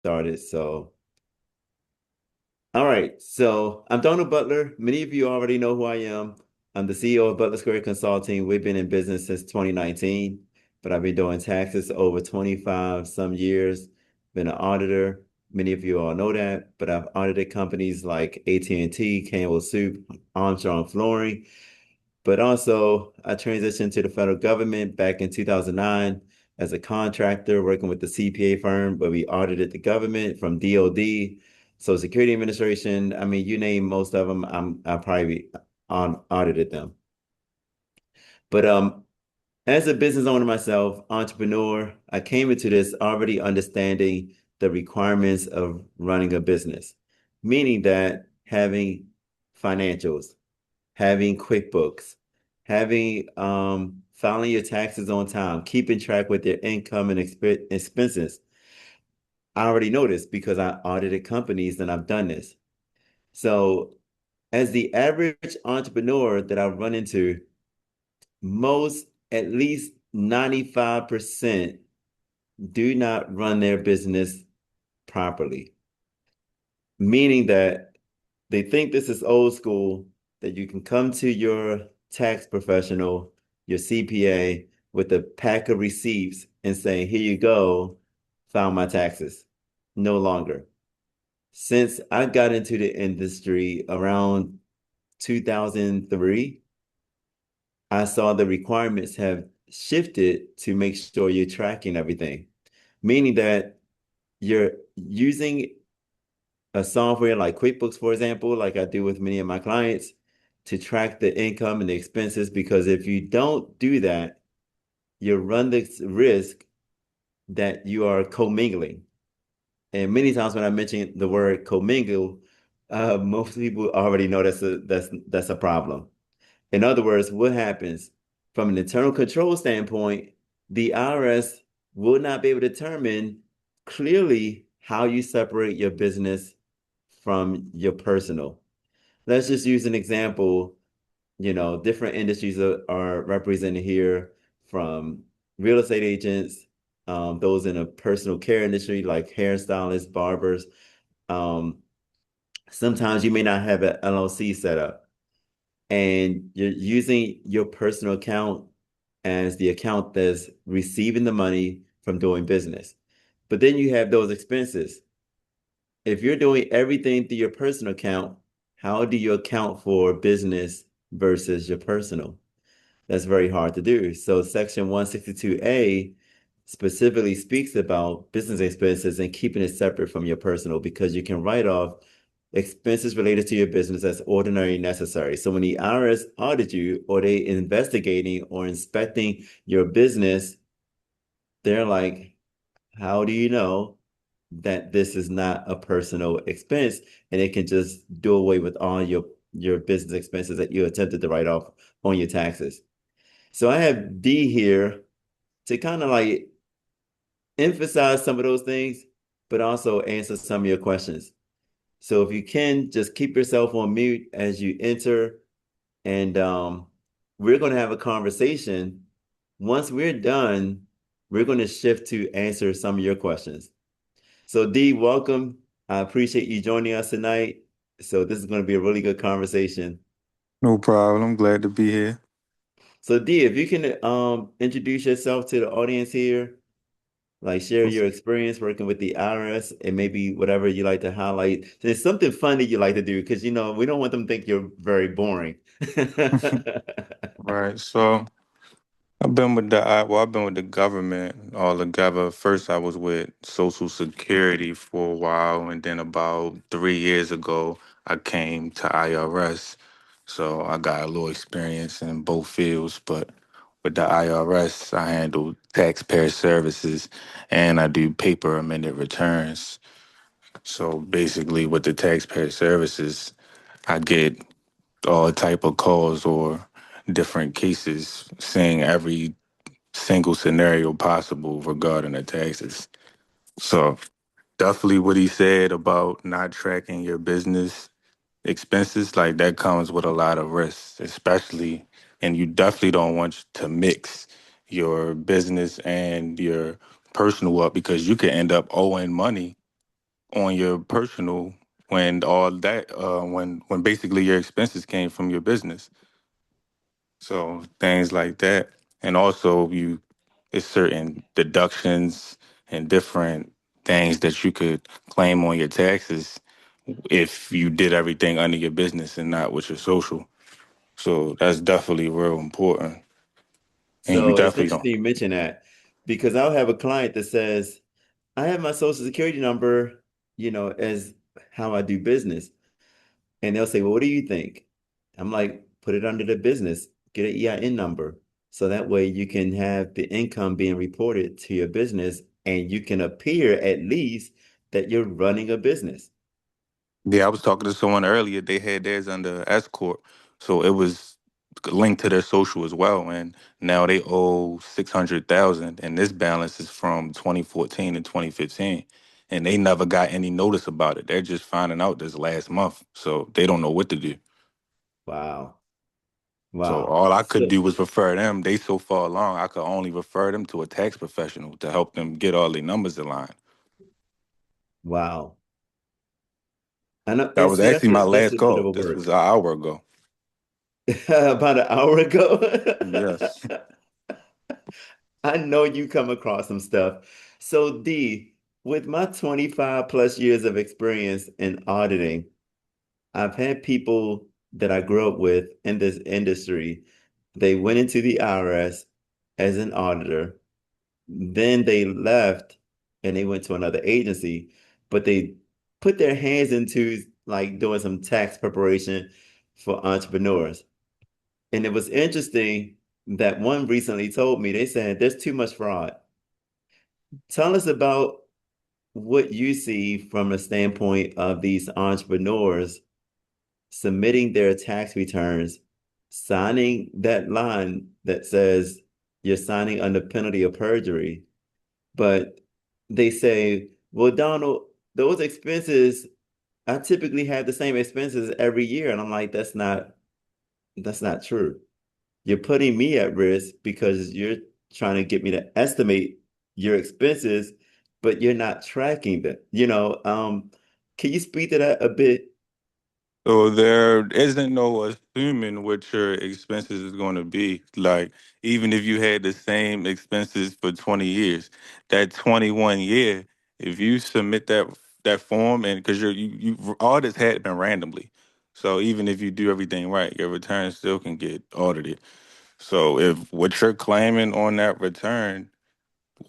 started. So, all right. So I'm Donald Butler. Many of you already know who I am. I'm the CEO of Butler Square Consulting. We've been in business since 2019, but I've been doing taxes over 25 some years. Been an auditor. Many of you all know that, but I've audited companies like AT&T, Campbell Soup, Armstrong Flooring. But also, I transitioned to the federal government back in 2009 as a contractor working with the CPA firm, where we audited the government from DOD, Social Security Administration. I mean, you name most of them, I probably audited them. But as a business owner myself, entrepreneur, I came into this already understanding the requirements of running a business, meaning that having financials, having QuickBooks, having filing your taxes on time, keeping track with your income and expenses. I already know this because I audited companies and I've done this. So, as the average entrepreneur that I've run into, most, at least 95%, do not run their business properly, meaning that they think this is old school, that you can come to your tax professional, your CPA, with a pack of receipts and say, here you go, file my taxes. No longer. Since I got into the industry around 2003, I saw the requirements have shifted to make sure you're tracking everything, meaning that you're using a software like QuickBooks, for example, like I do with many of my clients, to track the income and the expenses. Because if you don't do that, you run the risk that you are commingling. And many times when I mention the word commingle, most people already know that's a problem. In other words, what happens from an internal control standpoint, the IRS will not be able to determine clearly how you separate your business from your personal. Let's just use an example. Different industries are represented here, from real estate agents, those in a personal care industry like hairstylists, barbers. Um, Sometimes you may not have an LLC set up and you're using your personal account as the account that's receiving the money from doing business. But then you have those expenses. If you're doing everything through your personal account, how do you account for business versus your personal? That's very hard to do. So Section 162A specifically speaks about business expenses and keeping it separate from your personal, because you can write off expenses related to your business as ordinary and necessary. So when the IRS audit you, or they investigating or inspecting your business, they're like, how do you know that this is not a personal expense? And it can just do away with all your business expenses that you attempted to write off on your taxes. So I have D here to kind of like emphasize some of those things, but also answer some of your questions. So if you can, just keep yourself on mute as you enter, and we're going to have a conversation. Once we're done, we're going to shift to answer some of your questions. So D, welcome. I appreciate you joining us tonight. So this is going to be a really good conversation. No problem. I'm glad to be here. So D, if you can introduce yourself to the audience here, like share your experience working with the IRS, and maybe whatever you like to highlight. There's something fun that you like to do, because we don't want them to think you're very boring. Right. So I've been with the government altogether. First, I was with Social Security for a while, and then about 3 years ago, I came to IRS. So I got a little experience in both fields, but with the IRS, I handle taxpayer services and I do paper amended returns. So basically, with the taxpayer services, I get all type of calls or different cases, seeing every single scenario possible regarding the taxes. So definitely what he said about not tracking your business expenses, like that comes with a lot of risks, especially, and you definitely don't want to mix your business and your personal up, because you could end up owing money on your personal when all that when basically your expenses came from your business. So things like that. And also you it's certain deductions and different things that you could claim on your taxes if you did everything under your business and not with your social. So that's definitely real important. And you So it's definitely don't. interesting you mention that because I'll have a client that says, I have my social security number, as how I do business. And they'll say, well, what do you think? I'm like, put it under the business, get an EIN number. So that way you can have the income being reported to your business and you can appear at least that you're running a business. Yeah, I was talking to someone earlier. They had theirs under S corp, so it was linked to their social as well. And now they owe 600,000, and this balance is from 2014 and 2015, and they never got any notice about it. They're just finding out this last month, so they don't know what to do. Wow. So Wow. all I could So, do was refer them. They so far along, I could only refer them to a tax professional to help them get all their numbers aligned. wow. I know, That and was see, actually my that's last a bit of call. a This was work. an hour ago. About an hour ago. Yes. I know you come across some stuff. So, D, with my 25 plus years of experience in auditing, I've had people that I grew up with in this industry. They went into the IRS as an auditor, then they left and they went to another agency, but they put their hands into like doing some tax preparation for entrepreneurs. And it was interesting that one recently told me, they said there's too much fraud. Tell us about what you see from the standpoint of these entrepreneurs submitting their tax returns, signing that line that says you're signing under penalty of perjury. But they say, well, Donald, those expenses, I typically have the same expenses every year. And I'm like, that's not true. You're putting me at risk because you're trying to get me to estimate your expenses, but you're not tracking them. Can you speak to that a bit? So there isn't no assuming what your expenses is going to be. Like even if you had the same expenses for 20 years, that 21 year, if you submit that form and because you all this had been randomly. So even if you do everything right, your return still can get audited. So if what you're claiming on that return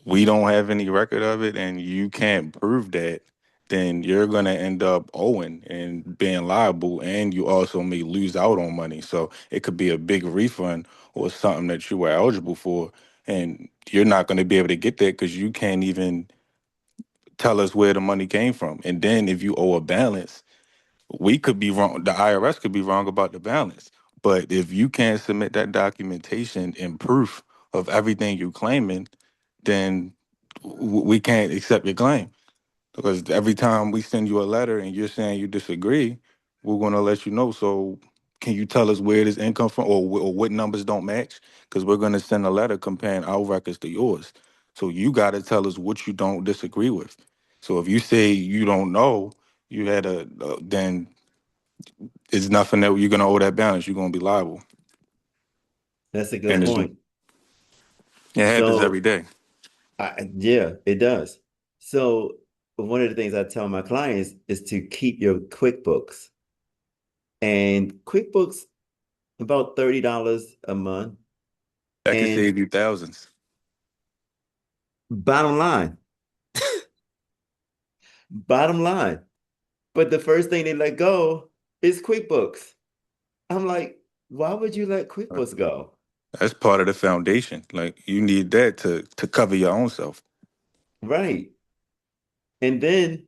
we don't have any record of it and you can't prove that, then you're going to end up owing and being liable, and you also may lose out on money. So it could be a big refund or something that you were eligible for, and you're not going to be able to get that because you can't even tell us where the money came from. And then if you owe a balance, we could be wrong. The IRS could be wrong about the balance. But if you can't submit that documentation and proof of everything you're claiming, then we can't accept your claim. Because every time we send you a letter and you're saying you disagree, we're going to let you know. So can you tell us where this income from or what numbers don't match? Because we're going to send a letter comparing our records to yours. So you got to tell us what you don't disagree with. So if you say you don't know, you had then it's nothing that you're gonna owe that balance. You're gonna be liable, That's a good and point. it happens every So, day. yeah, it does. So, one of the things I tell my clients is to keep your QuickBooks. And QuickBooks about $30 a month. That could And save you thousands. bottom line, bottom line. But the first thing they let go is QuickBooks. I'm like, why would you let QuickBooks go? That's part of the foundation. Like you need that to cover your own self. Right. And then,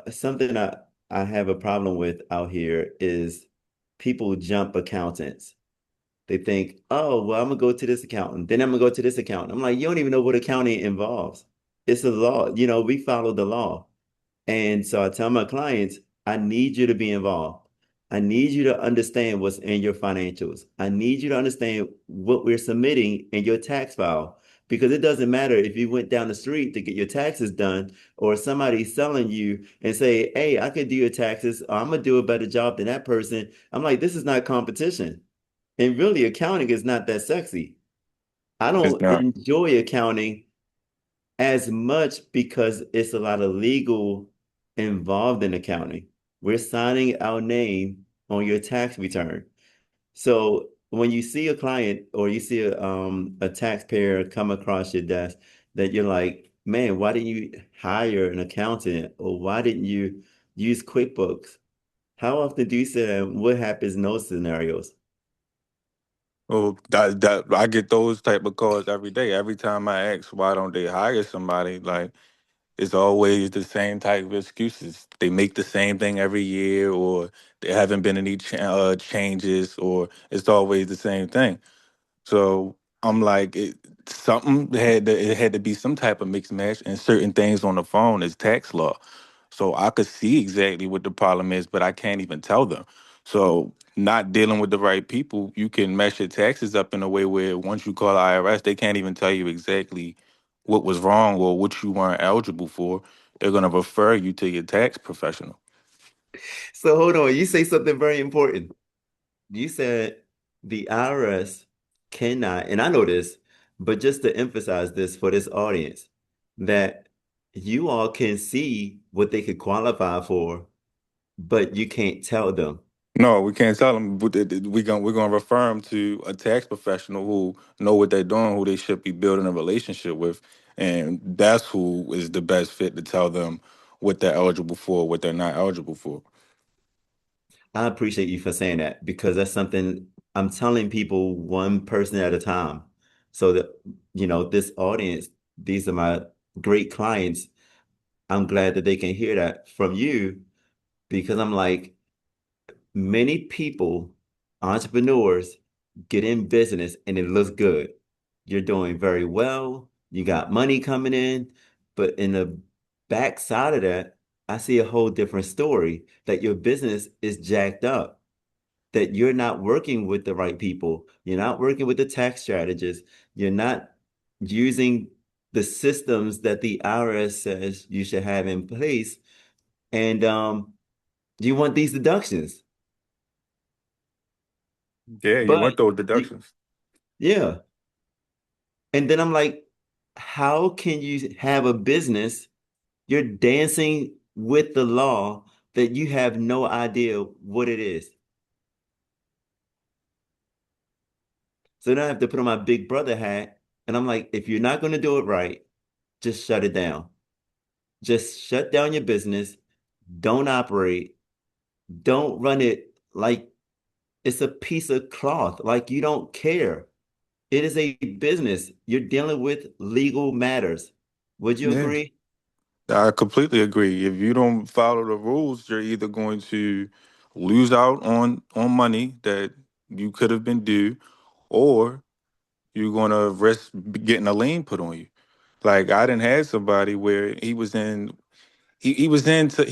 something I have a problem with out here is people jump accountants. They think, oh, well, I'm gonna go to this accountant, then I'm gonna go to this accountant. I'm like, you don't even know what accounting involves. It's a law. We follow the law. And so I tell my clients, I need you to be involved. I need you to understand what's in your financials. I need you to understand what we're submitting in your tax file because it doesn't matter if you went down the street to get your taxes done or somebody selling you and say, hey, I could do your taxes, or I'm gonna do a better job than that person. I'm like, this is not competition. And really, accounting is not that sexy. I It's don't not. enjoy accounting as much because it's a lot of legal involved in accounting. We're signing our name on your tax return. So when you see a client or you see a taxpayer come across your desk that you're like, man, why didn't you hire an accountant or why didn't you use QuickBooks? How often do you say that? What happens in those scenarios? Well, that I get those type of calls every day. Every time I ask why don't they hire somebody, like it's always the same type of excuses. They make the same thing every year, or there haven't been any changes, or it's always the same thing. So I'm like, something it had to be some type of mixed match, and certain things on the phone is tax law. So I could see exactly what the problem is, but I can't even tell them. So not dealing with the right people, you can mess your taxes up in a way where once you call IRS, they can't even tell you exactly what was wrong or what you weren't eligible for. They're gonna refer you to your tax professional. So hold on, you say something very important. You said the IRS cannot, and I know this, but just to emphasize this for this audience, that you all can see what they could qualify for, but you can't tell them. No, we can't tell them. We're gonna refer them to a tax professional who know what they're doing, who they should be building a relationship with, and that's who is the best fit to tell them what they're eligible for, what they're not eligible for. I appreciate you for saying that because that's something I'm telling people one person at a time. So that, this audience, these are my great clients. I'm glad that they can hear that from you because I'm like, many people, entrepreneurs, get in business and it looks good. You're doing very well. You got money coming in. But in the backside of that, I see a whole different story that your business is jacked up, that you're not working with the right people. You're not working with the tax strategists. You're not using the systems that the IRS says you should have in place. And you want these deductions. Yeah, you But want those you, deductions. yeah. And then I'm like, how can you have a business? You're dancing with the law that you have no idea what it is. So then I have to put on my big brother hat. And I'm like, if you're not going to do it right, just shut it down. Just shut down your business. Don't operate. Don't run it like it's a piece of cloth, like you don't care. It is a business. You're dealing with legal matters. Would you Yeah, agree? I completely agree. If you don't follow the rules, you're either going to lose out on money that you could have been due, or you're going to risk getting a lien put on you. Like I didn't have somebody where he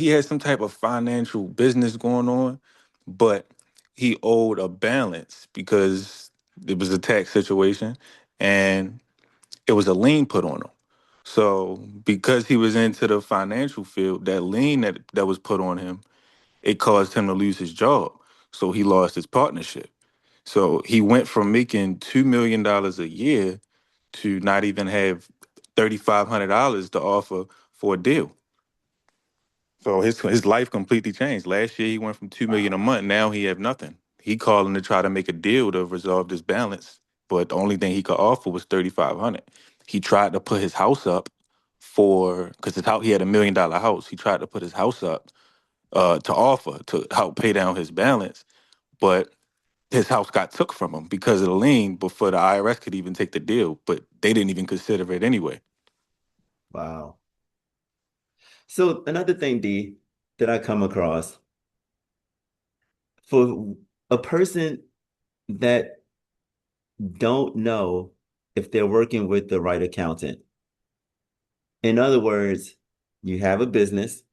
had some type of financial business going on, but he owed a balance because it was a tax situation and it was a lien put on him. So because he was into the financial field, that lien that was put on him, it caused him to lose his job. So he lost his partnership. So he went from making $2 million a year to not even have $3,500 to offer for a deal. So his life completely changed. Last year he went from 2 million a Wow. month. Now he have nothing. He calling to try to make a deal to resolve this balance, but the only thing he could offer was 3,500. He tried to put his house up for because his house he had $1 million house. He tried to put his house up to offer to help pay down his balance, but his house got took from him because of the lien before the IRS could even take the deal. But they didn't even consider it anyway. Wow. So another thing, D, that I come across for a person that don't know if they're working with the right accountant. In other words, you have a business,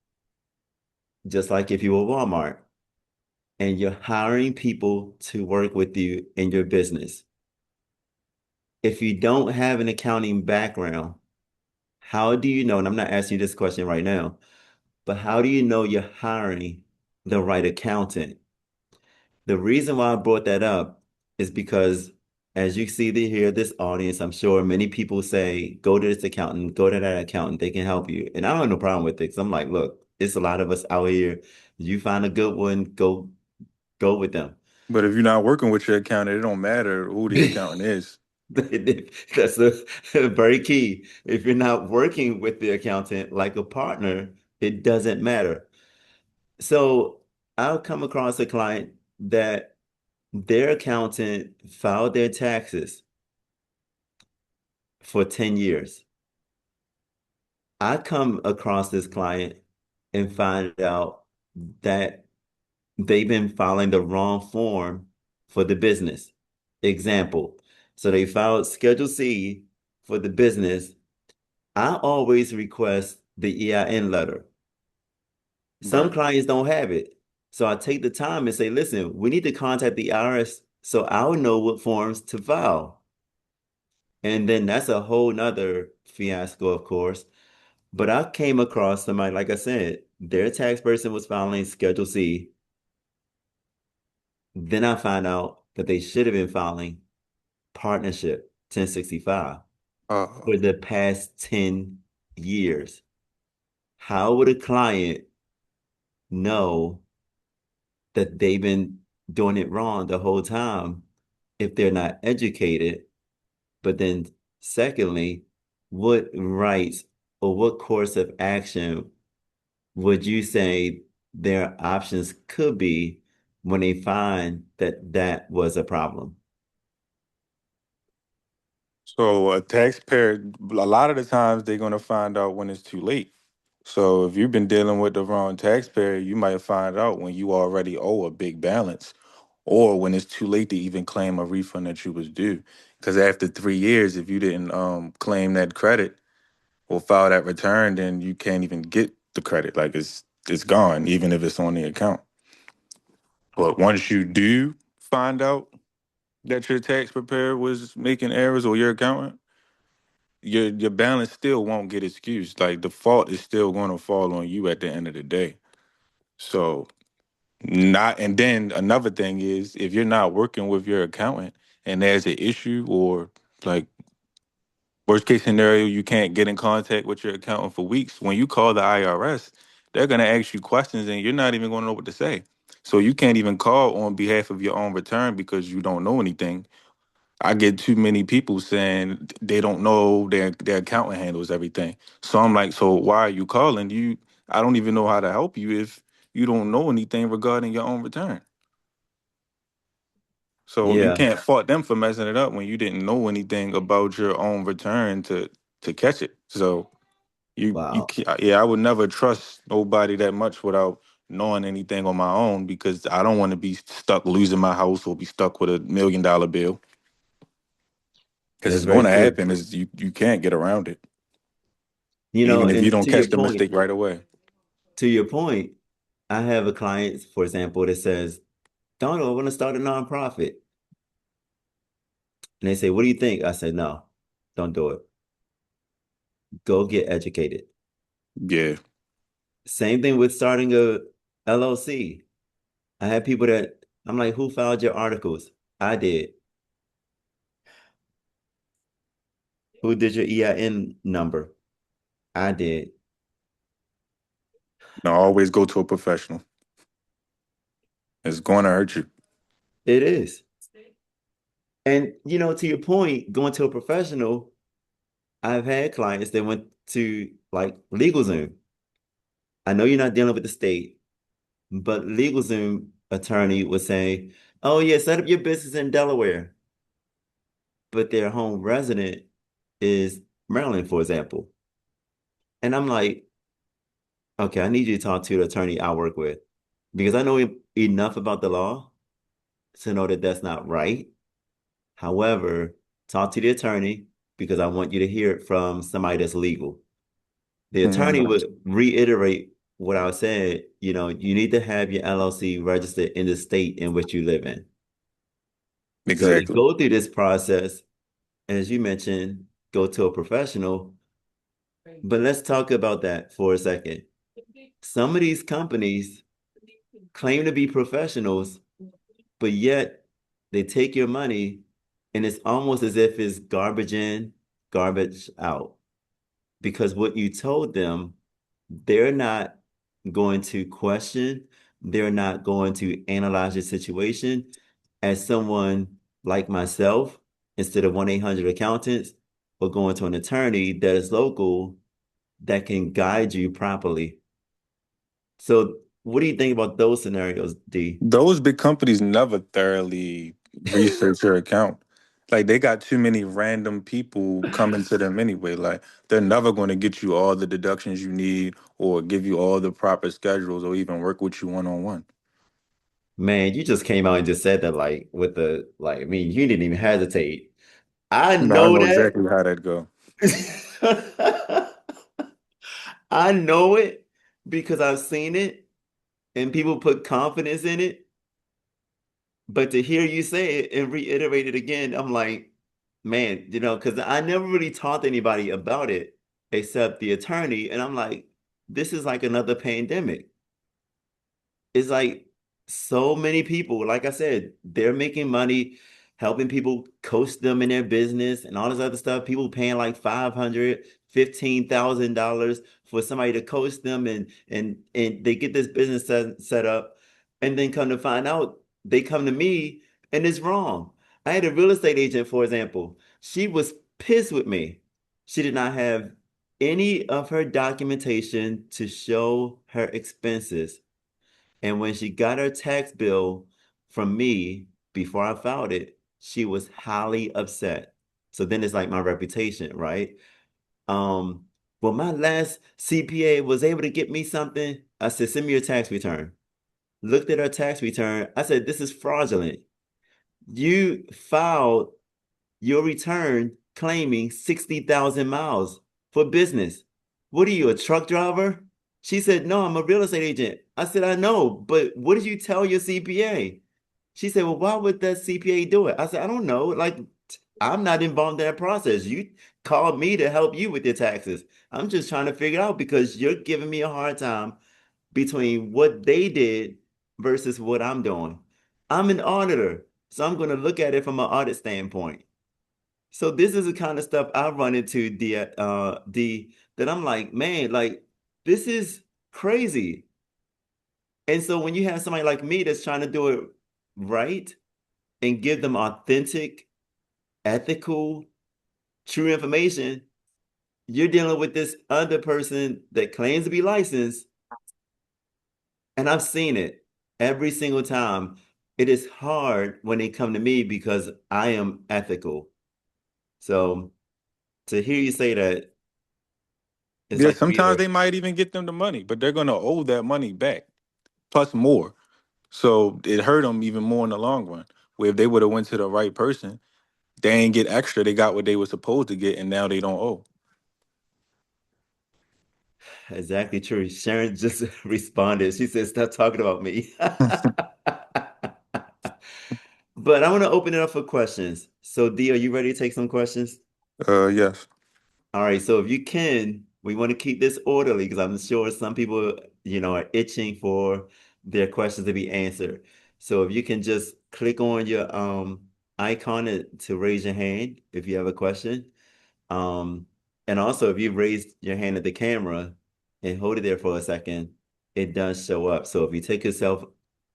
just like if you were Walmart, and you're hiring people to work with you in your business. if you don't have an accounting background, how do you know, and I'm not asking you this question right now, but how do you know you're hiring the right accountant? The reason why I brought that up is because as you see here, this audience, I'm sure many people say, go to this accountant, go to that accountant, they can help you. And I don't have no problem with it because I'm like, look, it's a lot of us out here. You find a good one, go with them. But if you're not working with your accountant, it don't matter who the accountant is. That's a very key. If you're not working with the accountant like a partner, it doesn't matter. So I'll come across a client that their accountant filed their taxes for 10 years. I come across this client and find out that they've been filing the wrong form for the business. Example. So they filed Schedule C for the business. I always request the EIN letter. Some Right. clients don't have it. So I take the time and say, listen, we need to contact the IRS so I'll know what forms to file. And then that's a whole nother fiasco, of course. But I came across somebody, like I said, their tax person was filing Schedule C. Then I find out that they should have been filing partnership 1065 Uh, for the past 10 years. How would a client know that they've been doing it wrong the whole time if they're not educated? But then, secondly, what rights or what course of action would you say their options could be when they find that that was a problem? so a taxpayer, a lot of the times they're gonna find out when it's too late. So if you've been dealing with the wrong taxpayer, you might find out when you already owe a big balance, or when it's too late to even claim a refund that you was due. Because after 3 years, if you didn't claim that credit or file that return, then you can't even get the credit. Like it's gone, even if it's on the account. But once you do find out that your tax preparer was making errors or your accountant, your balance still won't get excused. Like the fault is still going to fall on you at the end of the day. So not, and then another thing is if you're not working with your accountant and there's an issue or like worst case scenario, you can't get in contact with your accountant for weeks. When you call the IRS, they're gonna ask you questions and you're not even gonna know what to say. So you can't even call on behalf of your own return because you don't know anything. I get too many people saying they don't know their accountant handles everything. So I'm like, so why are you calling? I don't even know how to help you if you don't know anything regarding your own return. So you Yeah, can't fault them for messing it up when you didn't know anything about your own return to catch it. So you wow. can't, yeah, I would never trust nobody that much without knowing anything on my own because I don't want to be stuck losing my house or be stuck with $1 million bill because That's it's very going to true. happen. Is you can't get around it You know, even if you and don't catch the mistake right away. to your point, I have a client, for example, that says, Donald, I want to start a nonprofit. And they say, what do you think? I said, no, don't do it. Go get educated. Yeah, Same thing with starting a LLC. I have people that I'm like, who filed your articles? I did. Who did your EIN number? I did. no, always go to a professional. It's going to hurt you. It is. And to your point, going to a professional, I've had clients that went to like LegalZoom. I know you're not dealing with the state, but LegalZoom attorney was saying, oh yeah, set up your business in Delaware, but their home resident is Maryland, for example. And I'm like, okay, I need you to talk to the attorney I work with because I know enough about the law to know that that's not right. However, talk to the attorney because I want you to hear it from somebody that's legal. The attorney Mhm. would reiterate what I said, you need to have your LLC registered in the state in which you live in. So they Exactly. go through this process. as you mentioned, go to a professional. But let's talk about that for a second. Some of these companies claim to be professionals, but yet they take your money and it's almost as if it's garbage in, garbage out. Because what you told them, they're not going to question, they're not going to analyze your situation. As someone like myself, instead of 1-800 accountants, or going to an attorney that is local that can guide you properly. So, what do you think about those scenarios, D? Those big companies never thoroughly research your account. Like they got too many random people coming to them anyway. Like they're never going to get you all the deductions you need or give you all the proper schedules or even work with you one on one. Man, you just came out and just said that like with the like, I mean, you didn't even hesitate. I No, I know know that. exactly how that go. I know it because I've seen it and people put confidence in it. But to hear you say it and reiterate it again, I'm like, man, because I never really talked to anybody about it except the attorney. And I'm like, this is like another pandemic. It's like so many people, like I said, they're making money helping people coach them in their business and all this other stuff. People paying like 500, $15,000 for somebody to coach them and they get this business set up and then come to find out they come to me and it's wrong. I had a real estate agent, for example. She was pissed with me. She did not have any of her documentation to show her expenses. And when she got her tax bill from me before I filed it, she was highly upset. So then it's like my reputation, right? Um, well, my last CPA was able to get me something. I said, send me your tax return. Looked at her tax return. I said, this is fraudulent. You filed your return claiming 60,000 miles for business. What are you, a truck driver? She said, no, I'm a real estate agent. I said, I know, but what did you tell your CPA? She said, well, why would that CPA do it? I said, I don't know. Like, I'm not involved in that process. You called me to help you with your taxes. I'm just trying to figure it out because you're giving me a hard time between what they did versus what I'm doing. I'm an auditor, so I'm going to look at it from an audit standpoint. So this is the kind of stuff I run into, D, that I'm like, man, like this is crazy. And so when you have somebody like me that's trying to do it right and give them authentic, ethical, true information, you're dealing with this other person that claims to be licensed, and I've seen it every single time. It is hard when they come to me because I am ethical. So to hear you say that, it's Yeah, like sometimes reiterate. they might even get them the money, but they're going to owe that money back plus more. So it hurt them even more in the long run. Where if they would have went to the right person, they ain't get extra. They got what they were supposed to get, and now they don't owe. Exactly true. Sharon just responded. She said, stop talking about me. But I want to open it up for questions. So, D, are you ready to take some questions? Yes. All right. So, if you can, we want to keep this orderly because I'm sure some people, are itching for their questions to be answered. So, if you can just click on your icon to raise your hand if you have a question. Um, and also, if you raise your hand at the camera and hold it there for a second, it does show up. So if you take yourself,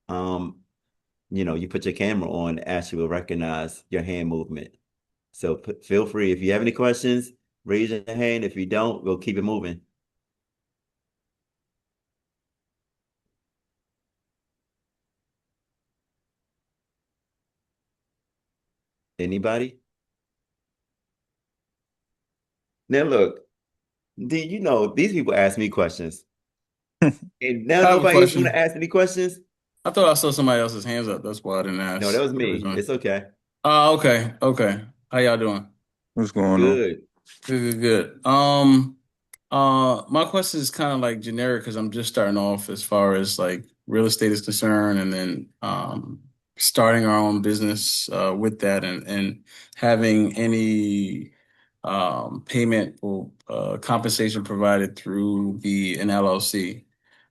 um, you put your camera on, it actually will recognize your hand movement. So feel free. If you have any questions, raise your hand. If you don't, we'll keep it moving. Anybody? Now look, do you know these people ask me questions, and now I have a nobody want to question. ask any questions? I thought I saw somebody else's hands up. That's why I didn't No, that ask was me. originally. It's okay. Okay, okay. How y'all doing? What's going on? Good. Good, good, good. My question is kind of like generic because I'm just starting off as far as like real estate is concerned, and then starting our own business with that and having any payment or compensation provided through an LLC.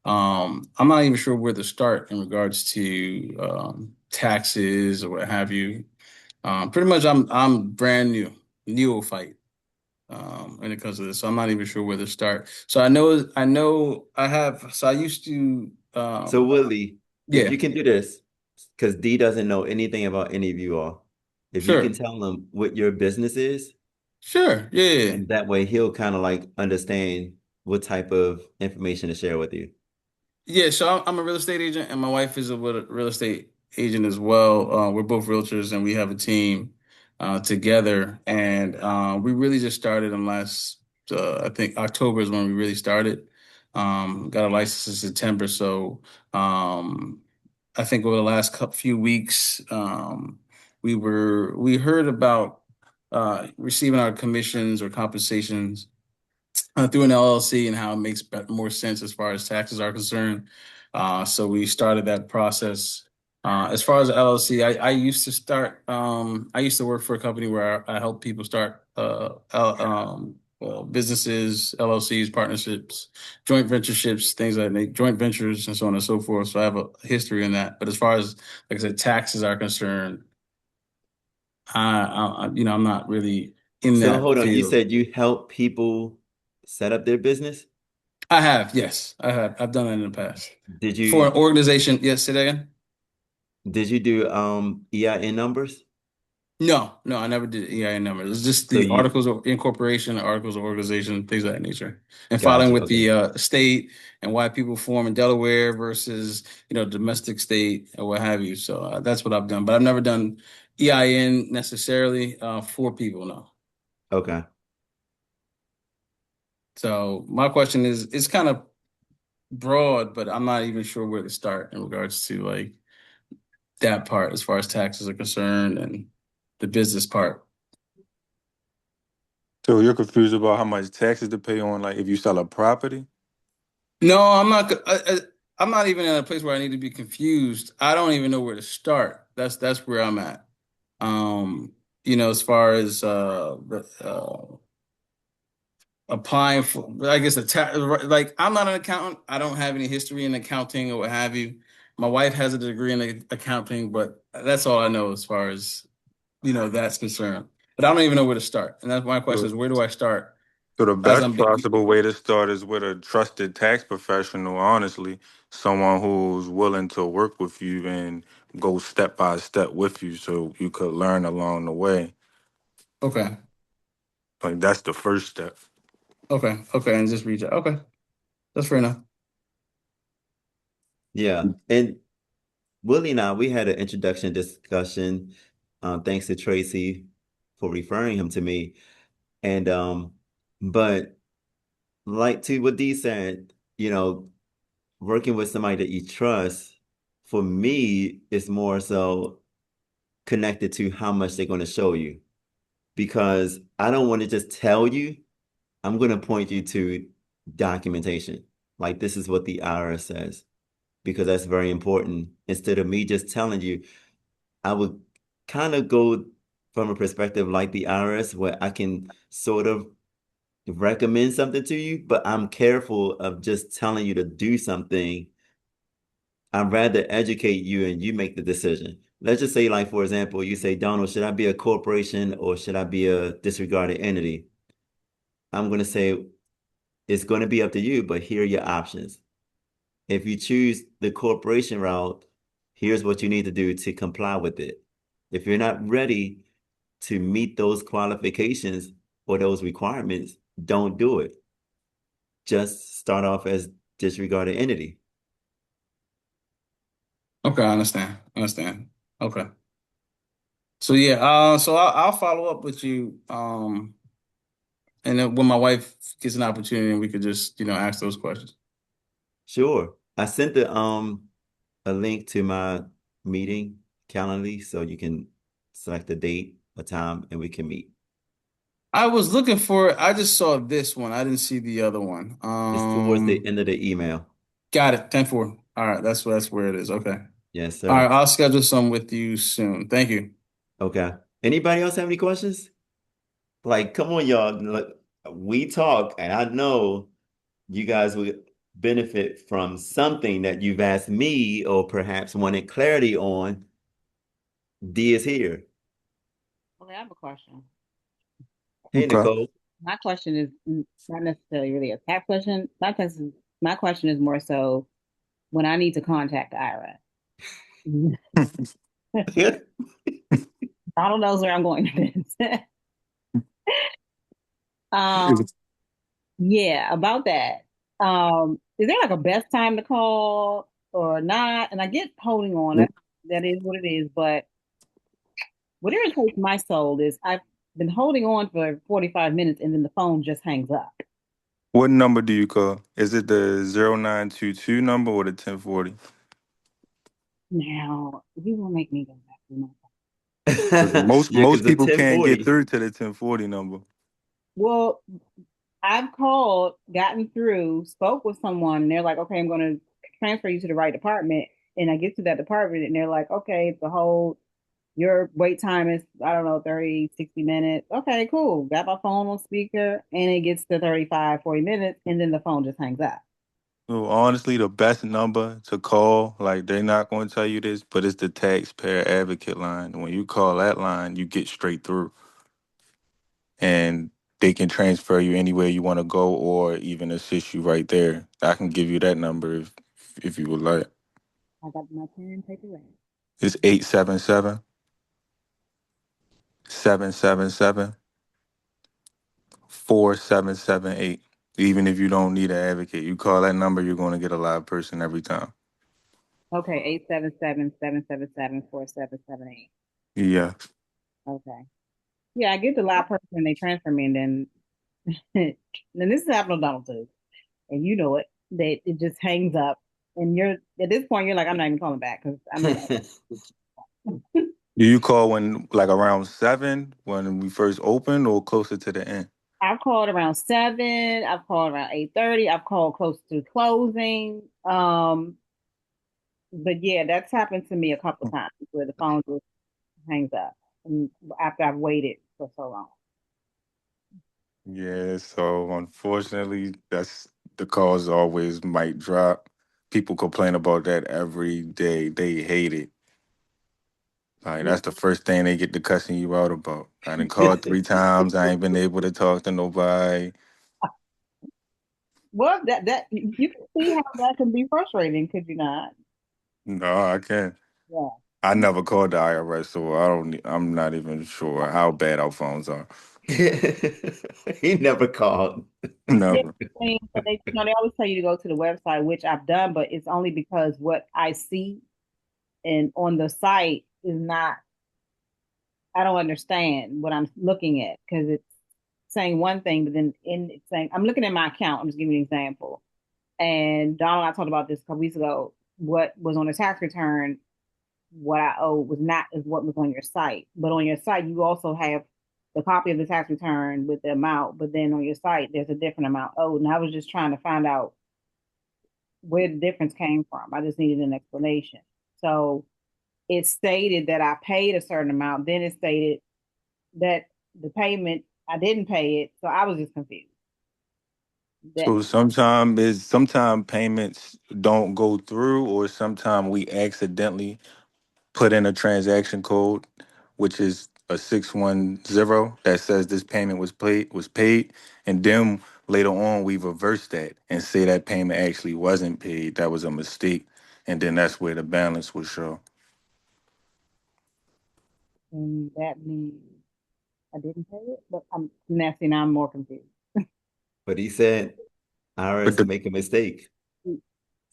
I'm not even sure where to start in regards to taxes or what have you. Pretty much, I'm brand new, neophyte when it comes to this, so I'm not even sure where to start. So I know I have. So I used to, So Willie, if yeah, you can do this, because D doesn't know anything about any of you all, if you can sure, tell him what your business is, sure, yeah, yeah. Yeah. and that way he'll kind of like understand what type of information to share with you. Yeah, so I'm a real estate agent, and my wife is a real estate agent as well. We're both realtors, and we have a team together. And we really just started in last, I think October is when we really started. Got a license in September, so I think over the last few weeks, we heard about receiving our commissions or compensations through an LLC and how it makes more sense as far as taxes are concerned. So we started that process. As far as the LLC, I used to I used to work for a company where I help people start businesses, LLCs, partnerships, joint ventureships, things like that, joint ventures, and so on and so forth. So I have a history in that. But as far as, like I said, taxes are concerned, I'm not really in So that hold on, you field. said you help people set up their business? I have, yes, I have. I've done that in the past. Did For an you organization, yes, say that again? did you do EIN numbers? No, no, I never did EIN numbers. It's just So the you articles of incorporation, articles of organization, things of that nature, and filing gotcha, with okay. the state and why people form in Delaware versus domestic state or what have you. So that's what I've done, but I've never done EIN necessarily for people. No. Okay. So my question is, it's kind of broad, but I'm not even sure where to start in regards to like that part as far as taxes are concerned and the business part. So you're confused about how much taxes to pay on, like if you sell a property? No, I'm not. I'm not even in a place where I need to be confused. I don't even know where to start. That's where I'm at. As far as applying for, I guess like I'm not an accountant. I don't have any history in accounting or what have you. My wife has a degree in accounting, but that's all I know as far as that's concerned. But I don't even know where to start. And that's my question So, is, where do I start so the as best I'm possible way to start is with a trusted tax professional, honestly, someone who's willing to work with you and go step by step with you so you could learn along the way. okay, Like that's the first step. okay, and just reach out. Okay, that's fair enough. Yeah. And Willie and I, we had an introduction discussion, thanks to Tracy for referring him to me. And but like to what Dee said, working with somebody that you trust, for me, is more so connected to how much they're going to show you. Because I don't want to just tell you, I'm going to point you to documentation. Like this is what the IRS says, because that's very important. Instead of me just telling you, I would kind of go from a perspective like the IRS, where I can sort of recommend something to you, but I'm careful of just telling you to do something. I'd rather educate you and you make the decision. Let's just say, like, for example, you say, Donald, should I be a corporation or should I be a disregarded entity? I'm going to say, it's going to be up to you, but here are your options. If you choose the corporation route, here's what you need to do to comply with it. If you're not ready to meet those qualifications or those requirements, don't do it. Just start off as disregarded entity. Okay, I understand. I understand. Okay. So yeah, so I'll follow up with you, and then when my wife gets an opportunity, we could just, ask those questions. Sure. I sent the a link to my meeting Calendly so you can select a date, a time, and we can meet. I was looking for it. I just saw this one. I didn't see the other one. It's towards the end of the email. Got it. 10-4. All right, that's where it is. Okay. Yes, All right, sir. I'll schedule some with you soon. Thank you. Okay. Anybody else have any questions? Like, come on, y'all. Look, we talk, and I know you guys would benefit from something that you've asked me or perhaps wanted clarity on. D is here. Okay, I have a question. Hey, Okay. Nicole. My question is not necessarily really a tax question. My question is more so when I need to contact the IRS. Donald knows where I'm going with this. um, yeah, about that. Is there like a best time to call or not? And I get holding on. That is what it is. But what irritates my soul is I've been holding on for 45 minutes and then the phone just hangs up. What number do you call? Is it the 0922 number or the 1040? Now, you will make me go back to my. Because most Yeah, because most the people can't get 1040. through to the 1040 number. Well, I've called, gotten through, spoke with someone, and they're like, okay, I'm going to transfer you to the right department. And I get to that department, and they're like, okay, the whole, your wait time is, I don't know, 30, 60 minutes. Okay, cool. Got my phone on speaker, and it gets to 35, 40 minutes, and then the phone just hangs up. So honestly, the best number to call, like they're not going to tell you this, but it's the taxpayer advocate line. When you call that line, you get straight through, and they can transfer you anywhere you want to go, or even assist you right there. I can give you that number if you would like. I got my pen and paper ready. It's 877-777-4778. Even if you don't need an advocate, you call that number, you're going to get a live person every time. Okay, 877-777-4778. Yeah. Okay. Yeah, I get the live person and they transfer me, and then then this is happening to Donald too. And you know it, that it just hangs up. And you're at this point, you're like, I'm not even calling back because I'm just Do you call when like around 7 when we first opened or closer to the end? I've called around 7, I've called around 8:30, I've called close to closing. But yeah, that's happened to me a couple of times where the phone just hangs up and after I've waited for so long. Yeah, so unfortunately, that's the calls always might drop. People complain about that every day. They hate it. Like Yeah. that's the first thing they get to cussing you out about. I done called 3 times. I ain't been able to talk to nobody. Well, that you can see how that can be frustrating, could you not? No, I can't. Yeah. I never called the IRS, so I don't. I'm not even sure how bad our phones are. He never called. Yeah, Never. but they always tell you to go to the website, which I've done, but it's only because what I see and on the site is not, I don't understand what I'm looking at because it's saying one thing, but then in it's saying, I'm looking at my account. I'm just giving you an example. And Donald and I talked about this a couple weeks ago. What was on the tax return, what I owe was not is what was on your site. But on your site, you also have the copy of the tax return with the amount, but then on your site, there's a different amount owed. And I was just trying to find out where the difference came from. I just needed an explanation. So it stated that I paid a certain amount. Then it stated that the payment, I didn't pay it. So I was just confused. That So sometimes payments don't go through, or sometimes we accidentally put in a transaction code, which is a 610 that says this payment was paid, and then later on we reverse that and say that payment actually wasn't paid. That was a mistake, and then that's where the balance will show. and that means I didn't pay it. But I'm nasty now. I'm more confused. But he said But IRS the make a mistake. So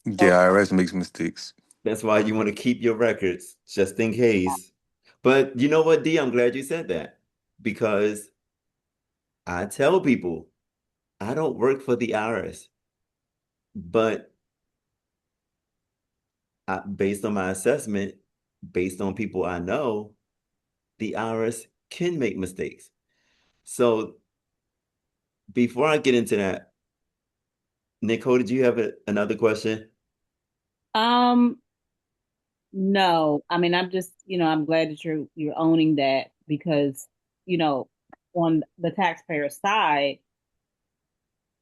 IRS makes mistakes. That's why you want to keep your records just in case. But you know what, D? I'm glad you said that because I tell people I don't work for the IRS, but based on my assessment, based on people I know, the IRS can make mistakes. So before I get into that, Nicole, did you have another question? um No, I mean, I'm just, I'm glad that you're owning that because, you know, on the taxpayer side,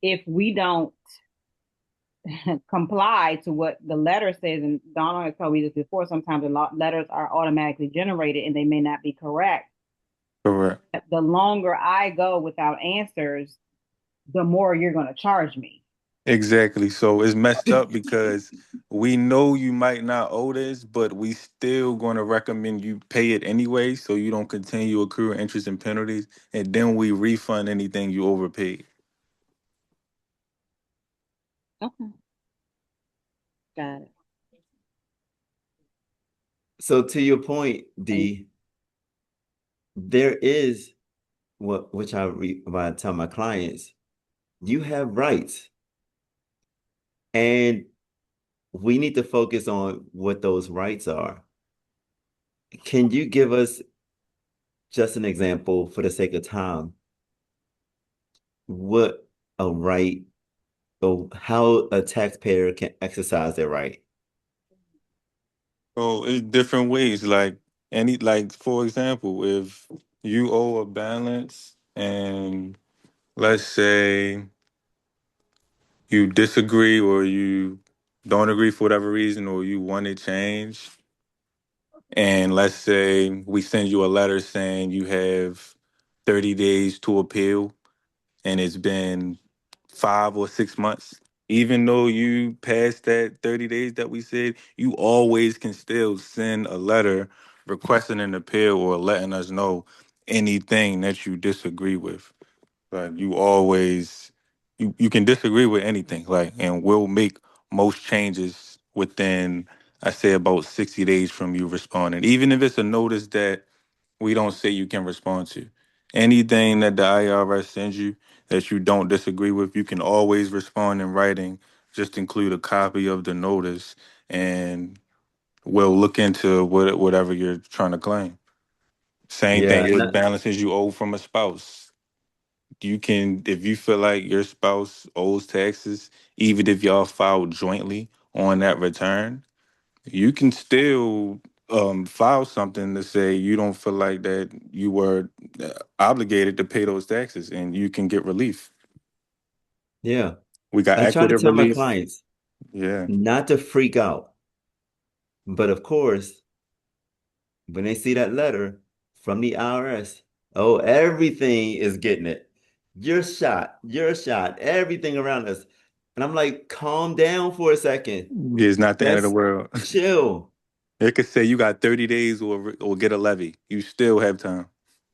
if we don't comply to what the letter says, and Donna has told me this before, sometimes letters are automatically generated and they may not be correct. Correct. The longer I go without answers, the more you're going to charge me. Exactly. So it's messed up because we know you might not owe this, but we still going to recommend you pay it anyway, so you don't continue accruing interest and penalties, and then we refund anything you overpaid. Okay, got it. So to your point, And D, there is which when I tell my clients, you have rights, and we need to focus on what those rights are. Can you give us just an example for the sake of time, what a right or how a taxpayer can exercise their right? So it's different ways. Like for example, if you owe a balance and let's say you disagree or you don't agree for whatever reason or you want to change, and let's say we send you a letter saying you have 30 days to appeal and it's been 5 or 6 months, even though you passed that 30 days that we said, you always can still send a letter requesting an appeal or letting us know anything that you disagree with. Like you always, you can disagree with anything, like, and we'll make most changes within, I say, about 60 days from you responding. Even if it's a notice that we don't say you can respond to. Anything that the IRS sends you that you don't disagree with, you can always respond in writing. Just include a copy of the notice, and we'll look into whatever you're trying to claim. Same Yeah, thing with balances you owe from a spouse. You can, if you feel like your spouse owes taxes, even if y'all filed jointly on that return, you can still file something to say you don't feel like that you were obligated to pay those taxes, and you can get relief. yeah. We got I try to equitable tell my relief. clients Yeah. not to freak out. But of course, when they see that letter from the IRS, oh, everything is getting it. You're shot, everything around us. And I'm like, calm down for a second. It's not the end of the Let's world. chill. It could say you got 30 days or get a levy. You still have time.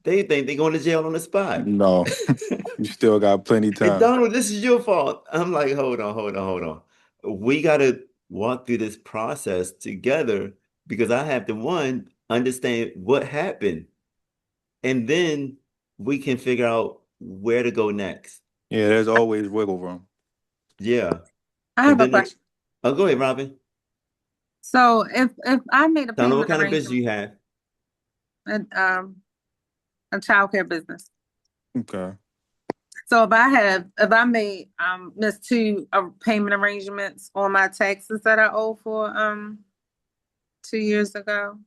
They think they're going to jail on the spot. No, you still got plenty And time. Donald, this is your fault. I'm like, hold on. We got to walk through this process together because I have to, one, understand what happened. And then we can figure out where to go next. Yeah, there's always wiggle room. Yeah. I And have a then, question. oh, go ahead, Robin. So if I made a Donald, what payment kind of business arrangement you have? at a childcare business. Okay. So if I made miss two payment arrangements on my taxes that I owe for 2 years ago.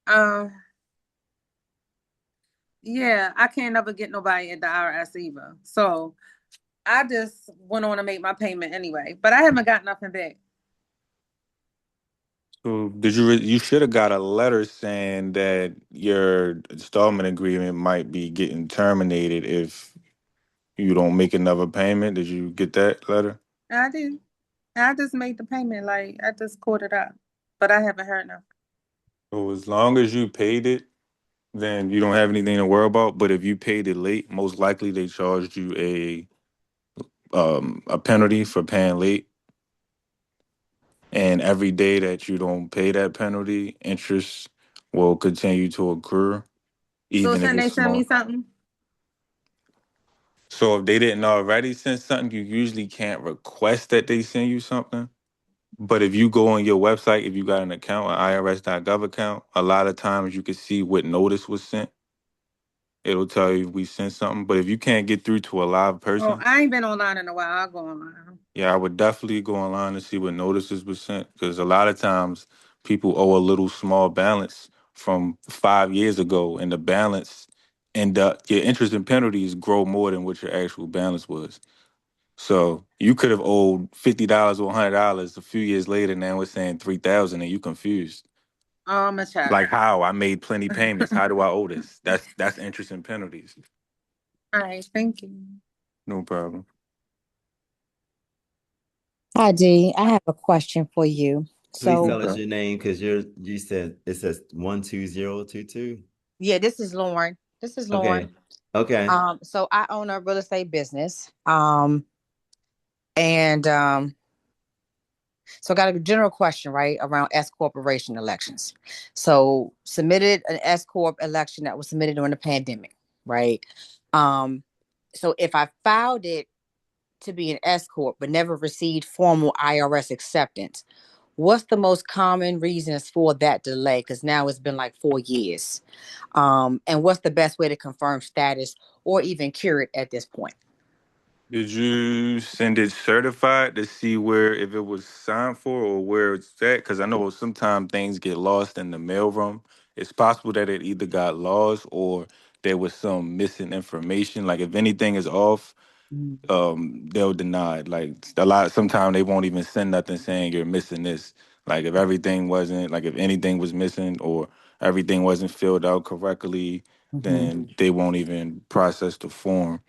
Um yeah, I can't ever get nobody at the IRS either. So I just went on to make my payment anyway, but I haven't got nothing back. So did you should have got a letter saying that your installment agreement might be getting terminated if you don't make another payment. Did you get that letter? I did. I just made the payment, like I just caught it up, but I haven't heard nothing. So as long as you paid it, then you don't have anything to worry about. But if you paid it late, most likely they charged you a penalty for paying late. And every day that you don't pay that penalty, interest will continue to accrue, So even if can it's they send me small. something? So if they didn't already send something, you usually can't request that they send you something. But if you go on your website, if you got an account, an IRS.gov account, a lot of times you can see what notice was sent. It'll tell you if we sent something. But if you can't get through to a live Oh, person, I ain't been online in a while. I'll go online. yeah, I would definitely go online and see what notices were sent because a lot of times people owe a little small balance from 5 years ago, and the balance and your interest and penalties grow more than what your actual balance was. So you could have owed $50 or $100 a few years later. Now it's saying 3,000, and you confused. Oh, I'm a check. Like how I made plenty payments. How do I owe this? That's interest and penalties. All right, thank you. No problem. Hi, Dee. I have a question for you. Please So, tell us Okay. your name because you said it says 12022. yeah, this is Lauren. This is Okay. Lauren. Okay. So I own a real estate business. And so I got a general question, right, around S corporation elections. So submitted an S corp election that was submitted during the pandemic, right? Um, so if I filed it to be an S corp but never received formal IRS acceptance, what's the most common reasons for that delay? Because now it's been like 4 years. And what's the best way to confirm status or even cure it at this point? Did you send it certified to see where if it was signed for or where it's at? Because I know sometimes things get lost in the mailroom. It's possible that it either got lost or there was some missing information. Like if anything is off, Mm. they'll deny it. Like a lot, sometimes they won't even send nothing saying you're missing this. Like if everything wasn't, like if anything was missing or everything wasn't filled out correctly, Mm-hmm. then they won't even process the form.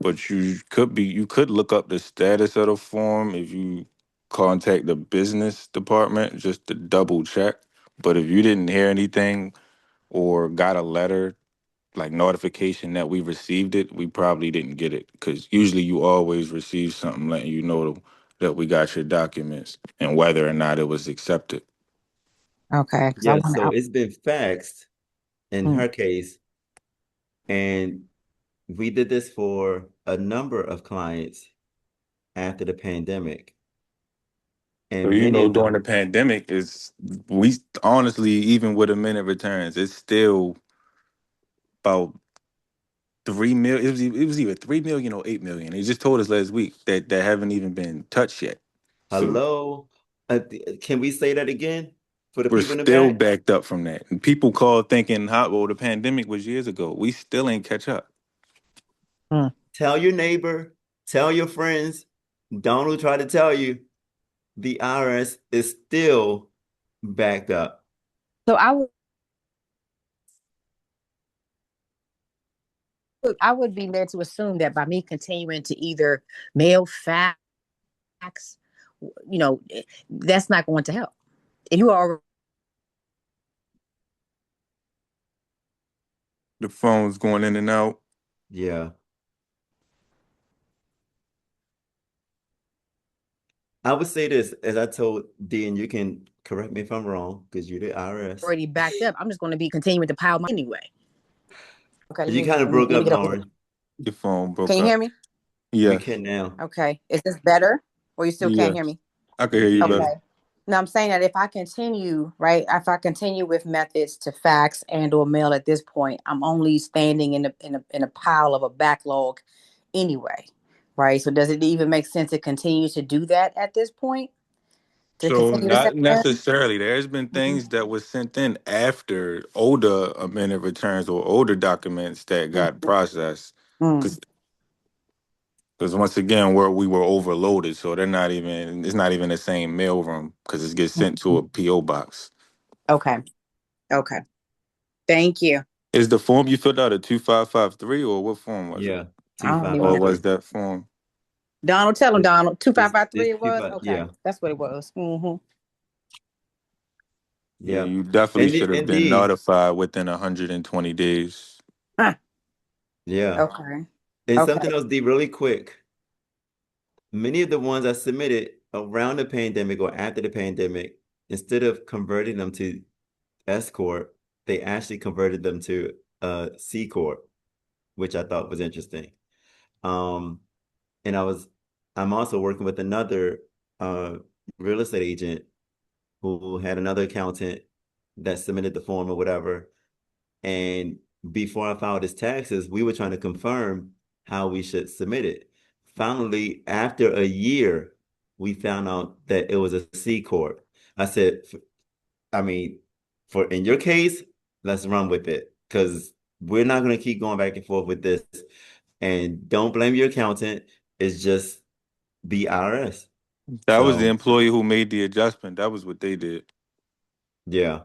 But you could look up the status of the form if you contact the business department just to double check. But if you didn't hear anything or got a letter like notification that we received it, we probably didn't get it because usually you always receive something letting you know that we got your documents and whether or not it was accepted. Okay, because I Yeah, want so to. it's been faxed in her case, and we did this for a number of clients after the pandemic, So and many of during them, the pandemic, is we honestly even with a minute returns, it's still about 3 million. It was either 3 million or 8 million. They just told us last week that haven't even been touched yet. So hello, can we say that again for the we're people in the still back? backed up from that. And people call thinking, "How well the pandemic was years ago." We still ain't catch up. Mm. Tell your neighbor, tell your friends. Donald tried to tell you the IRS is still backed up. So I would be led to assume that by me continuing to either mail fax, that's not going to help. If you are The phone's going in and out. Yeah. I would say this, as I told D, and you can correct me if I'm wrong, because you're the IRS. already backed up, I'm just going to be continuing to pile my anyway. Okay, let You me kind of let me broke let me up, get over here. Lauren. Your phone Can broke you hear up. me? We Yes. can now. Okay, is this better, or you still can't hear Yes. me? I can hear We you can. better. Okay. Now I'm saying that if I continue, right, if I continue with methods to fax and or mail at this point, I'm only standing in a pile of a backlog anyway, right? So does it even make sense to continue to do that at this point? To So continue to not send it in? necessarily. There's been Mhm. things that was sent in after older amended returns or older documents that got processed. Mm. Because once again, we were overloaded, so it's not even the same mailroom because it gets sent to a Mm. PO box. Okay. Okay. Thank you. Is the form you filled out a 2553 or what form was it? Yeah. I Two don't five even Or five know. was three. that form? Donald, tell him, It's Donald. Two five it's five three it's it two was? five. Okay. Yeah. That's what it was. Yeah, Yeah. you definitely And should have and been D. notified within 120 days. Huh. Yeah. Okay. And something Okay. else, D, really quick. Many of the ones I submitted around the pandemic or after the pandemic, instead of converting them to S corp, they actually converted them to C corp, which I thought was interesting. Um, and I'm also working with another uh, real estate agent who had another accountant that submitted the form or whatever, and before I filed his taxes, we were trying to confirm how we should submit it. Finally, after a year, we found out that it was a C corp. I said, I mean, for in your case, let's run with it because we're not going to keep going back and forth with this. And don't blame your accountant. It's just the IRS. That was the So, employee who made the adjustment. That was what they did. yeah,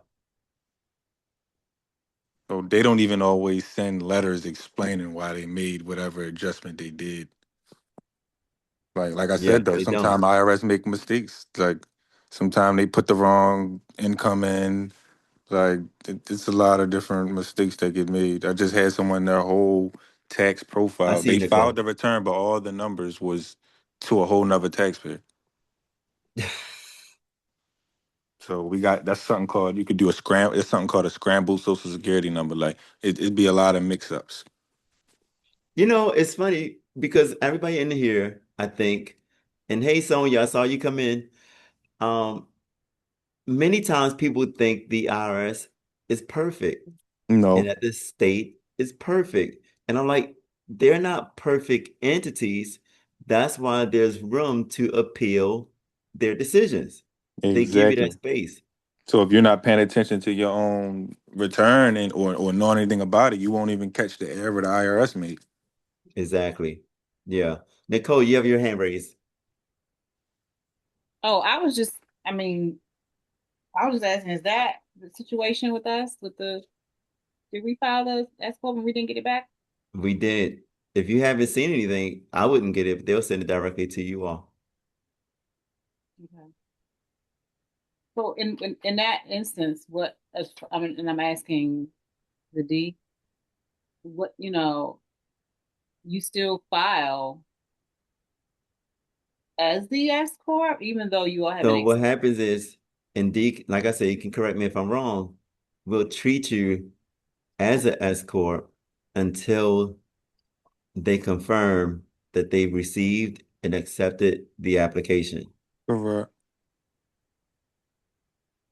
So they don't even always send letters explaining why they made whatever adjustment they did. Like I yeah, said though, they don't. sometimes IRS make mistakes. Like sometimes they put the wrong income in. Like it's a lot of different mistakes that get made. I just had someone their whole tax I profile. see you, They filed Nicole. the return, but all the numbers was to a whole nother taxpayer. So we got that's something called you could do a scram. It's something called a scrambled social security number. Like it'd be a lot of mix ups. You know, it's funny because everybody in here, I think, and hey, Sonya, I saw you come in. Um, Many times people think the IRS is perfect and No, that this state is perfect. And I'm like, they're not perfect entities. That's why there's room to appeal their decisions. They give you that exactly. space. So if you're not paying attention to your own return and or know anything about it, you won't even catch the error the IRS made. Exactly. Yeah. Nicole, you have your hand raised. Oh, I mean, I was just asking, is that the situation with us with did we file the S corp and we didn't get it back? We did. If you haven't seen anything, I wouldn't get it. They'll send it directly to you all. Okay. So in that instance, I mean, and I'm asking the D, what, you still file as the S corp, even though you all have an So ex. what happens is, indeed, like I said, you can correct me if I'm wrong, we'll treat you as an S corp until they confirm that they've received and accepted the application. Correct.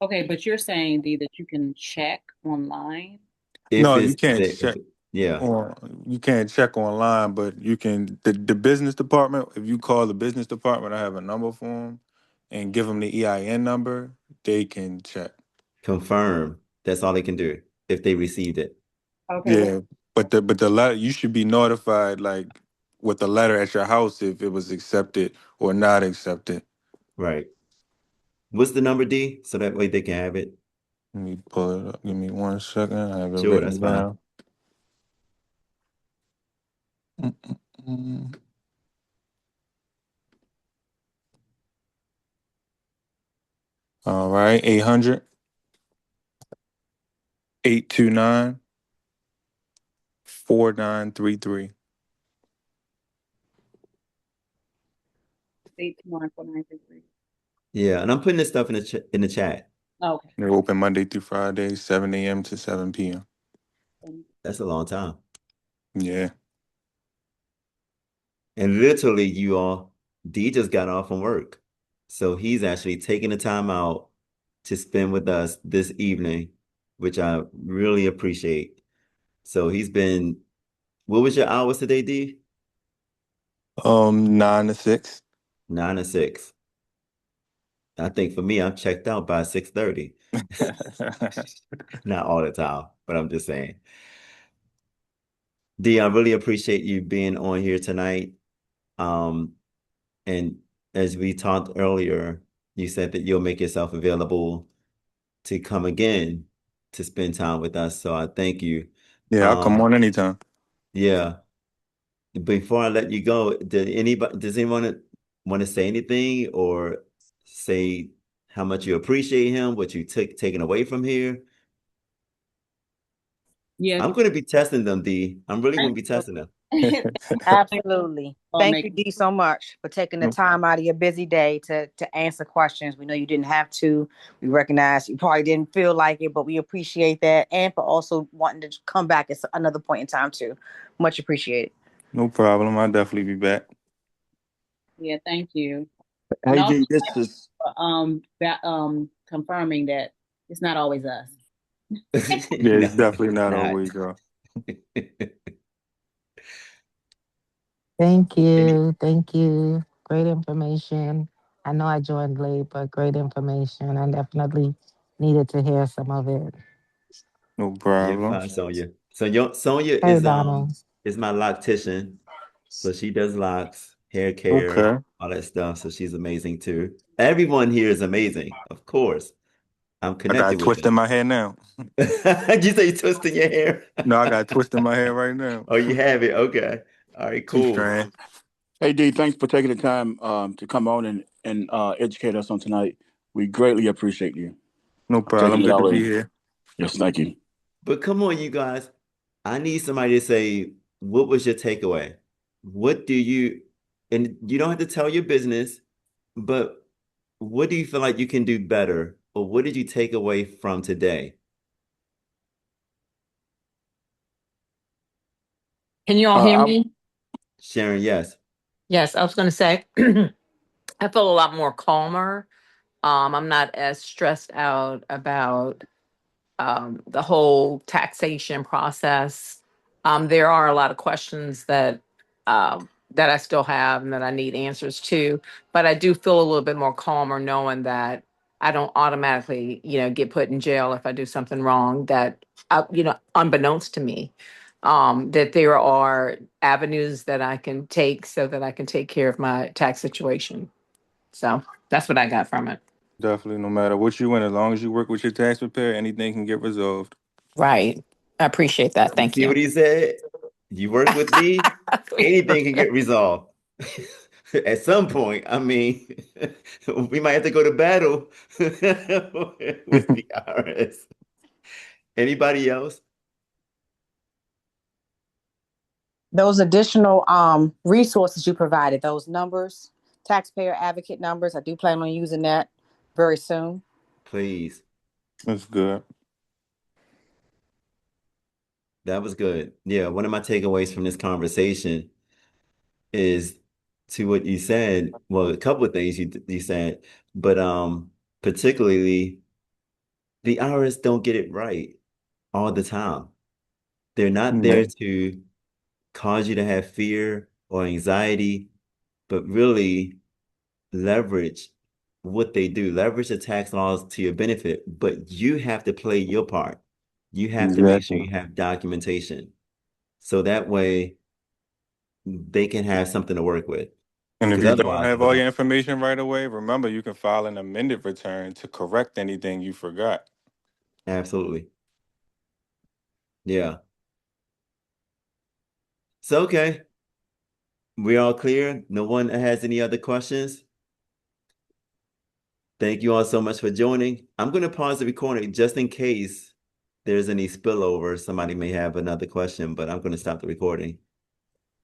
Okay, but you're saying D that you can check online. If No, you it's can't the, if check yeah, you can't check online, but you can the business department. If you call the business department, I have a number for them, and give them the EIN number. They can check. confirm. That's all they can do if they received it. Okay, what? Yeah, but the letter you should be notified like with a letter at your house if it was accepted or not accepted. Right. What's the number, D? So that way they can have it. Let me pull it up. Give me 1 second. I have it Sure, that's written fine. down. Mm. All right, 800-829-4933. 8214933. Yeah, and I'm putting this stuff in the ch in the chat. Okay. They're open Monday through Friday, 7 a.m. to 7 p.m. That's a long time. Yeah. And literally, you all, D just got off from work. So he's actually taking the time out to spend with us this evening, which I really appreciate. So he's been, what was your hours today, D? 9 to 6. 9 to 6. I think for me, I'm checked out by 6:30. Not all the time, but I'm just saying. D, I really appreciate you being on here tonight. Um, and as we talked earlier, you said that you'll make yourself available to come again to spend time with us. So I thank you. Yeah, I'll come on anytime. Yeah. Before I let you go, does anyone want to say anything or say how much you appreciate him, what you took taken away from here? Yeah, I'm going to be testing them, D. I'm really going thank to be you. testing them. Thank you Absolutely. for Thank you, making. D, so much for taking the time out of your busy day to answer questions. We know you didn't have to. We recognize you probably didn't feel like it, but we appreciate that. And for also wanting to come back at another point in time, too. Much appreciated. No problem. I'll definitely be back. Yeah, thank you. And Hey also D, this is confirming that it's not always us. yeah, No, it's definitely it's not not. always y'all. Thank Any, you. Thank you. Great information. I know I joined late, but great information. I definitely needed to hear some of it. No you're problem. fine, Sonia. So your Sonia Hey, Donald. is my loctician. So she does locks, hair care, Okay. all that stuff. So she's amazing too. Everyone here is amazing, of course. I'm I got a connected with twist in them. my hair now. You say you twisting your hair? No, I got a twist in my hair right now. Oh, you have it. Okay. All right, Two cool. strand. Hey D, thanks for taking the time to come on and educate us on tonight. We greatly appreciate you No taking problem. it Good to all be in. here. Yes, thank you. But come on, you guys. I need somebody to say, what was your takeaway? What do you, and you don't have to tell your business, but what do you feel like you can do better? Or what did you take away from today? Can you all hear Uh, me? Sharon, yes. Yes, I was going to say, I feel a lot more calmer. I'm not as stressed out about the whole taxation process. There are a lot of questions that I still have and that I need answers to, but I do feel a little bit more calmer knowing that I don't automatically, get put in jail if I do something wrong. That unbeknownst to me, that there are avenues that I can take so that I can take care of my tax situation. So that's what I got from it. Definitely, no matter what you in, as long as you work with your tax preparer, anything can get resolved. Right. I appreciate that. You Thank see you. what he said? You work with me, anything can get resolved. At some point, I mean, we might have to go to battle with the IRS. Anybody else? Those additional resources you provided, those numbers, taxpayer advocate numbers, I do plan on using that very soon. Please. That's good. That was good. Yeah, one of my takeaways from this conversation is to what you said. Well, a couple of things you said, but particularly the IRS don't get it right all the time. They're not Yeah. there to cause you to have fear or anxiety, but really leverage what they do, leverage the tax laws to your benefit, but you have to play your part. You have to make sure Exactly. you have documentation. So that way they can have something to work with. And if Because you don't otherwise have they'll all be your information right away, remember you can file an amended return to correct anything you forgot. absolutely. Yeah. So okay. We all clear? No one has any other questions? Thank you all so much for joining. I'm going to pause the recording just in case there's any spillover. Somebody may have another question, but I'm going to stop the recording.